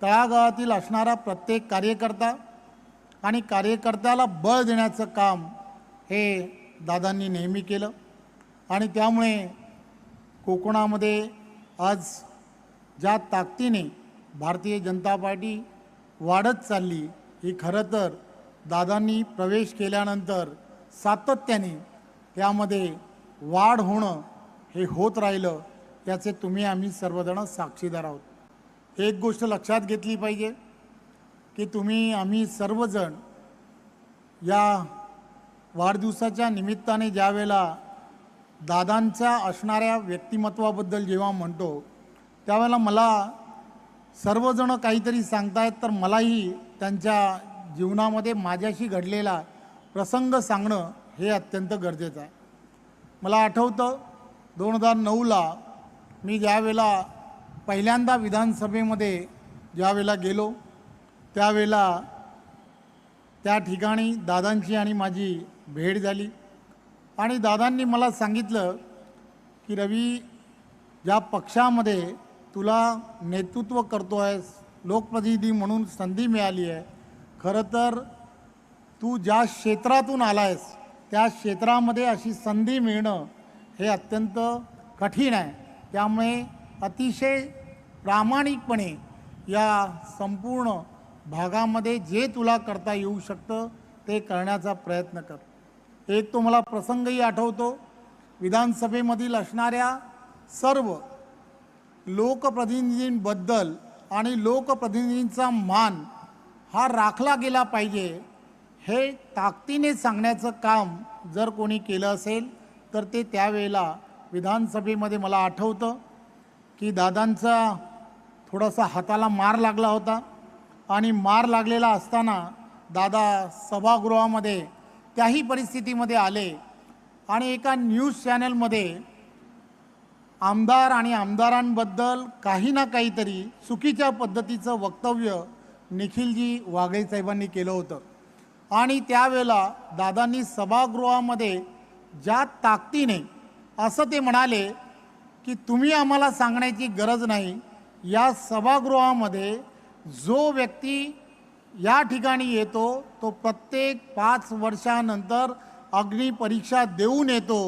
तळागाळातील असणारा प्रत्येक कार्यकर्ता आणि कार्यकर्त्याला बळ देण्याचं काम हे दादांनी नेहमी केलं आणि त्यामुळे कोकणामध्ये आज ज्या ताकदीने भारतीय जनता पार्टी वाढत चालली ही खरं तर दादांनी प्रवेश केल्यानंतर सातत्याने त्यामध्ये वाढ होणं हे होत राहिलं, याचे तुम्ही आम्ही सर्वजण साक्षीदार आहोत। एक गोष्ट लक्षात घेतली पाहिजे की तुम्ही आम्ही सर्वजण या वाढदिवसाच्या निमित्ताने ज्यावेळेला दादांच्या असणाऱ्या व्यक्तिमत्वाबद्दल जेव्हा म्हणतो त्यावेळेला मला सर्वजण काहीतरी सांगतायत, तर मलाही त्यांच्या जीवनामध्ये माझ्याशी घडलेला प्रसंग सांगणं हे अत्यंत गरजेचं आहे। मला आठवतं 2009ला मी ज्यावेळेला पहिल्यांदा विधानसभेमध्ये ज्यावेळेला गेलो त्यावेळेला त्या ठिकाणी दादांची आणि माझी भेट झाली आणि दादांनी मला सांगितलं की रवी, ज्या पक्षामध्ये तुला नेतृत्व करतो आहेस, लोकप्रतिनिधी म्हणून संधी मिळाली आहे, खरं तर तू ज्या क्षेत्रातून आला आहेस त्या क्षेत्रामध्ये अशी संधी मिळणं हे अत्यंत कठीण आहे। त्यामुळे अतिशय प्रामाणिकपणे या संपूर्ण भागामध्ये जे तुला करता येऊ शकतं ते करण्याचा प्रयत्न कर। एक तो मला प्रसंगही आठवतो, विधानसभेमधील असणाऱ्या सर्व लोकप्रतिनिधींबद्दल आणि लोकप्रतिनिधींचा मान हा राखला गेला पाहिजे हे ताकदीने सांगण्याचं काम जर कोणी केलं असेल तर ते त्यावेळेला विधानसभेमध्ये मला आठवतं की दादांचा थोडासा हाताला मार लागला होता आणि मार लागलेला असताना दादा सभागृहामध्ये त्याही परिस्थितीमध्ये आले आणि एका न्यूज चॅनलमध्ये आमदार आणि आमदारांबद्दल काही ना काहीतरी चुकीच्या पद्धतीचं वक्तव्य निखिलजी वाघळे साहेबांनी केलं होतं आणि त्यावेळेला दादांनी सभागृहामध्ये ज्या ताकदीने असं ते म्हणाले की तुम्ही आम्हाला सांगण्याची गरज नाही, या सभागृहामध्ये जो व्यक्ती या ठिकाणी येतो तो प्रत्येक 5 वर्षानंतर अग्निपरीक्षा देऊन येतो